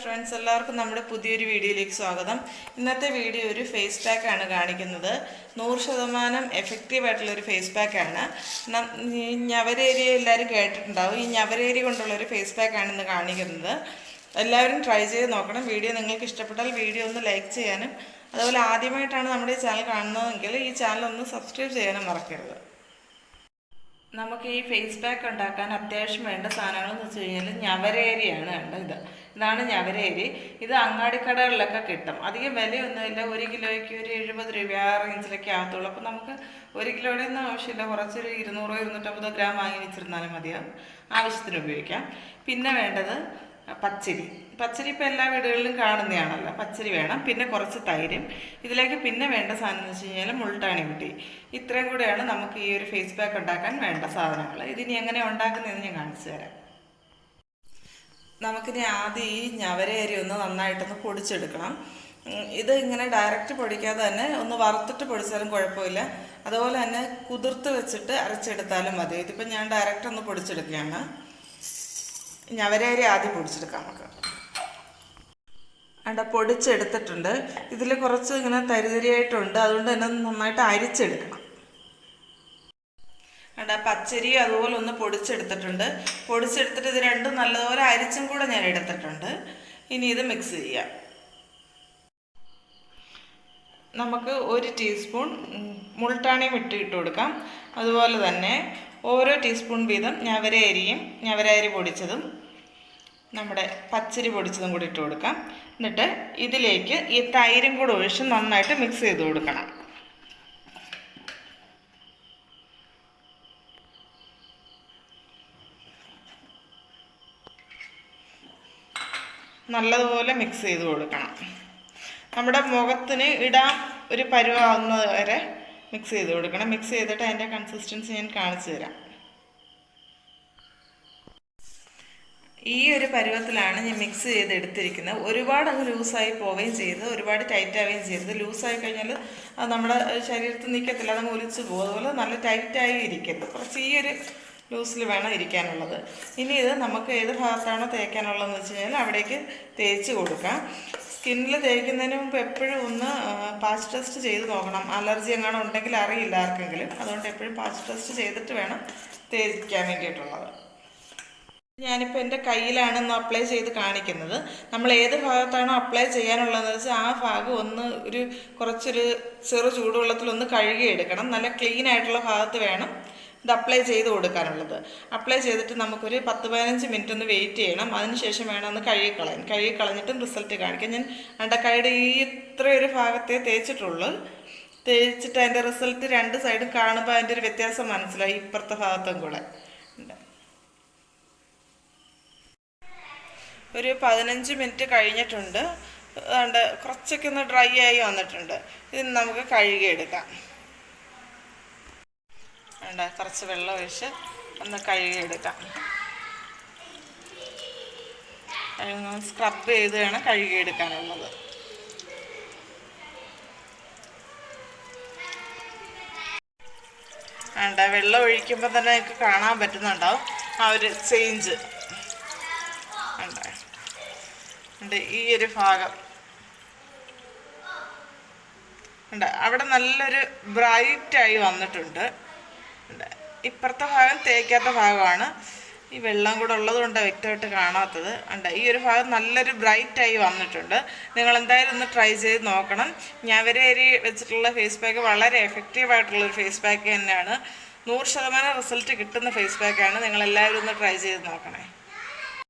Friends, എല്ലാവർക്കും നമ്മുടെ പുതിയൊരു വീഡിയോയിലേക്ക് സ്വാഗതം. ഇന്നത്തെ വീഡിയോ ഒരു ഫേസ് പാക്കാണ് കാണിക്കുന്നത്. 100% എഫക്റ്റീവ് ആയിട്ടുള്ളൊരു ഫേസ് പാക്കാണ്. ഞവരേരിയ എല്ലാവരും കേട്ടിട്ടുണ്ടാവും. ഈ ഞവരേരി കൊണ്ടുള്ളൊരു ഫേസ് പാക്കാണ് ഇന്ന് കാണിക്കുന്നത്. എല്ലാവരും ട്രൈ ചെയ്ത് നോക്കണം. വീഡിയോ നിങ്ങൾക്ക് ഇഷ്ടപ്പെട്ടാൽ വീഡിയോ ഒന്ന് ലൈക്ക് ചെയ്യാനും, അതുപോലെ ആദ്യമായിട്ടാണ് നമ്മുടെ ഈ ചാനൽ കാണുന്നതെങ്കിൽ ഈ ചാനൽ ഒന്ന് സബ്സ്ക്രൈബ് ചെയ്യാനും മറക്കരുത്. നമുക്ക് ഈ ഫേസ് പാക്ക് ഉണ്ടാക്കാൻ അത്യാവശ്യം വേണ്ട സാധനങ്ങളെന്ന് വെച്ച് കഴിഞ്ഞാൽ ഞവരേരിയാണ് വേണ്ടത്. ഇതാണ് ഞവരേരി. ഇത് അങ്ങാടിക്കടകളിലൊക്കെ കിട്ടും. അധികം വിലയൊന്നുമില്ല. 1 കിലോയ്ക്ക് ഒരു 70 രൂപ ആ റേഞ്ചിലൊക്കെ ആകത്തുള്ളൂ. അപ്പോൾ നമുക്ക് 1 കിലോയുടെ ഒന്നും ആവശ്യമില്ല. കുറച്ചൊരു 200-250 ഗ്രാം വാങ്ങി വെച്ചിരുന്നാലും മതിയാവും. ആവശ്യത്തിന് ഉപയോഗിക്കാം. പിന്നെ വേണ്ടത് പച്ചരി ഇപ്പോൾ എല്ലാ വീടുകളിലും കാണുന്നതാണല്ലോ. പച്ചരി വേണം. പിന്നെ കുറച്ച് തൈരും. ഇതിലേക്ക് പിന്നെ വേണ്ട സാധനം എന്ന് വെച്ച് കഴിഞ്ഞാൽ മുൾട്ടാണി മിട്ടി. ഇത്രയും കൂടെയാണ് നമുക്ക് ഈ ഒരു ഫേസ് പാക്ക് ഉണ്ടാക്കാൻ വേണ്ട സാധനങ്ങൾ. ഇതിനി എങ്ങനെ ഉണ്ടാക്കുന്നതെന്ന് ഞാൻ കാണിച്ചു തരാം. നമുക്കിനി ആദ്യം ഈ ഞവരേരി ഒന്ന് നന്നായിട്ടൊന്ന് പൊടിച്ചെടുക്കണം. ഇത് ഇങ്ങനെ ഡയറക്റ്റ് പൊടിക്കാതെ തന്നെ ഒന്ന് വറുത്തിട്ട് പൊടിച്ചാലും കുഴപ്പമില്ല. അതുപോലെ തന്നെ കുതിർത്ത് വെച്ചിട്ട് അരച്ചെടുത്താലും മതി. ഇതിപ്പോൾ ഞാൻ ഡയറക്റ്റ് ഒന്ന് പൊടിച്ചെടുക്കുകയാണ്. ഞവരേരി ആദ്യം പൊടിച്ചെടുക്കാം നമുക്ക്. പൊടിച്ചെടുത്തിട്ടുണ്ട്. ഇതിൽ കുറച്ച് ഇങ്ങനെ തരിതരിയായിട്ടുണ്ട്. അതുകൊണ്ട് തന്നെ നന്നായിട്ട് അരിച്ചെടുക്കണം. പച്ചരി അതുപോലെ ഒന്ന് പൊടിച്ചെടുത്തിട്ടുണ്ട്. പൊടിച്ചെടുത്തിട്ട് ഇത് രണ്ടും നല്ലതുപോലെ അരിച്ചും കൂടെ ഞാൻ എടുത്തിട്ടുണ്ട്. ഇനി ഇത് മിക്സ് ചെയ്യാം. നമുക്ക് 1 ടീസ്പൂൺ മുൾട്ടാണി മിട്ടി ഇട്ട് കൊടുക്കാം. അതുപോലെ തന്നെ ഓരോ ടീസ്പൂൺ വീതം ഞവരേരി പൊടിച്ചതും നമ്മുടെ പച്ചരി പൊടിച്ചതും കൂടി ഇട്ട് കൊടുക്കാം. എന്നിട്ട് ഇതിലേക്ക് ഈ തൈരും കൂടെ ഒഴിച്ച് നന്നായിട്ട് മിക്സ് ചെയ്ത് കൊടുക്കണം. നല്ലതുപോലെ മിക്സ് ചെയ്ത് കൊടുക്കണം. നമ്മുടെ മുഖത്തിന് ഇടാൻ ഒരു പരുവാകുന്നത് വരെ മിക്സ് ചെയ്ത് കൊടുക്കണം. മിക്സ് ചെയ്തിട്ട് അതിൻ്റെ കൺസിസ്റ്റൻസി ഞാൻ കാണിച്ചു തരാം. ഈ ഒരു പരുവത്തിലാണ് ഞാൻ മിക്സ് ചെയ്തെടുത്തിരിക്കുന്നത്. ഒരുപാട് അങ്ങ് ലൂസായി പോവുകയും ചെയ്ത് ഒരുപാട് ടൈറ്റ് ആവുകയും ചെയ്തത്. ലൂസായി കഴിഞ്ഞാൽ അത് നമ്മുടെ ശരീരത്തിൽ നിൽക്കത്തില്ല, അതങ്ങ് ഒലിച്ചു പോകും. അതുപോലെ നല്ല ടൈറ്റായി ഇരിക്കരുത്. കുറച്ച് ഈ ഒരു ലൂസിൽ വേണം ഇരിക്കാനുള്ളത്. ഇനി ഇത് നമുക്ക് ഏത് ഭാഗത്താണോ തേക്കാനുള്ളതെന്ന് വെച്ച് കഴിഞ്ഞാൽ അവിടേക്ക് തേച്ച് കൊടുക്കാം. സ്കിന്നിൽ തേക്കുന്നതിന് മുമ്പ് എപ്പോഴും ഒന്ന് പാച്ച് ടെസ്റ്റ് ചെയ്ത് നോക്കണം. അലർജി എങ്ങാനും ഉണ്ടെങ്കിൽ അറിയില്ല ആർക്കെങ്കിലും. അതുകൊണ്ട് എപ്പോഴും പാച്ച് ടെസ്റ്റ് ചെയ്തിട്ട് വേണം തേക്കാൻ വേണ്ടിയിട്ടുള്ളത്. ഞാനിപ്പോൾ എൻ്റെ കയ്യിലാണ് ഒന്ന് അപ്ലൈ ചെയ്ത് കാണിക്കുന്നത്. നമ്മൾ ഏത് ഭാഗത്താണോ അപ്ലൈ ചെയ്യാനുള്ളതെന്ന് വെച്ചാൽ ആ ഭാഗം ഒന്ന് കുറച്ചൊരു ചെറു ചൂടുവെള്ളത്തിലൊന്ന് കഴുകിയെടുക്കണം. നല്ല ക്ലീൻ ആയിട്ടുള്ള ഭാഗത്ത് വേണം ഇത് അപ്ലൈ ചെയ്ത് കൊടുക്കാനുള്ളത്. അപ്ലൈ ചെയ്തിട്ട് നമുക്കൊരു 10-15 മിനിറ്റ് ഒന്ന് വെയിറ്റ് ചെയ്യണം. അതിനുശേഷം വേണം ഒന്ന് കഴുകിക്കളഞ്ഞിട്ടും റിസൾട്ട് കാണിക്കാം. ഞാൻ അണ്ടക്കൈയുടെ ഈ ഇത്രയൊരു ഭാഗത്തേ തേച്ചിട്ടുള്ളൂ. തേച്ചിട്ട് അതിൻ്റെ റിസൾട്ട് 2 സൈഡും കാണുമ്പോൾ അതിൻ്റെ ഒരു വ്യത്യാസം മനസ്സിലായി. ഇപ്പുറത്തെ ഭാഗത്തും കൂടെ ഉണ്ട്. ഒരു 15 മിനിറ്റ് കഴിഞ്ഞിട്ടുണ്ട്. അതുകൊണ്ട് കുറച്ചൊക്കെ ഒന്ന് ഡ്രൈ ആയി വന്നിട്ടുണ്ട്. ഇത് നമുക്ക് കഴുകിയെടുക്കാം. കുറച്ച് വെള്ളം ഒഴിച്ച് ഒന്ന് കഴുകിയെടുക്കാം. സ്ക്രബ് ചെയ്ത് വേണം കഴുകിയെടുക്കാനുള്ളത്. വെള്ളം ഒഴിക്കുമ്പോൾ തന്നെ നിങ്ങൾക്ക് കാണാൻ പറ്റുന്നുണ്ടാവും ആ ഒരു ചേഞ്ച്. ഈ ഒരു ഭാഗം അവിടെ നല്ലൊരു ബ്രൈറ്റായി വന്നിട്ടുണ്ട്. ഇപ്പുറത്തെ ഭാഗം തേക്കാത്ത ഭാഗമാണ്. ഈ വെള്ളം കൂടെ ഉള്ളത് കൊണ്ട് വ്യക്തമായിട്ട് കാണാത്തത്. ഈ ഒരു ഭാഗം നല്ലൊരു ബ്രൈറ്റായി വന്നിട്ടുണ്ട്. നിങ്ങൾ എന്തായാലും ഒന്ന് ട്രൈ ചെയ്ത് നോക്കണം. ഞവരേരി വെച്ചിട്ടുള്ള ഫേസ് പാക്ക് വളരെ എഫക്റ്റീവായിട്ടുള്ളൊരു ഫേസ് പാക്ക് തന്നെയാണ്. 100% റിസൾട്ട് കിട്ടുന്ന ഫേസ് പാക്കാണ്. നിങ്ങളെല്ലാവരും ഒന്ന് ട്രൈ ചെയ്ത് നോക്കണേ.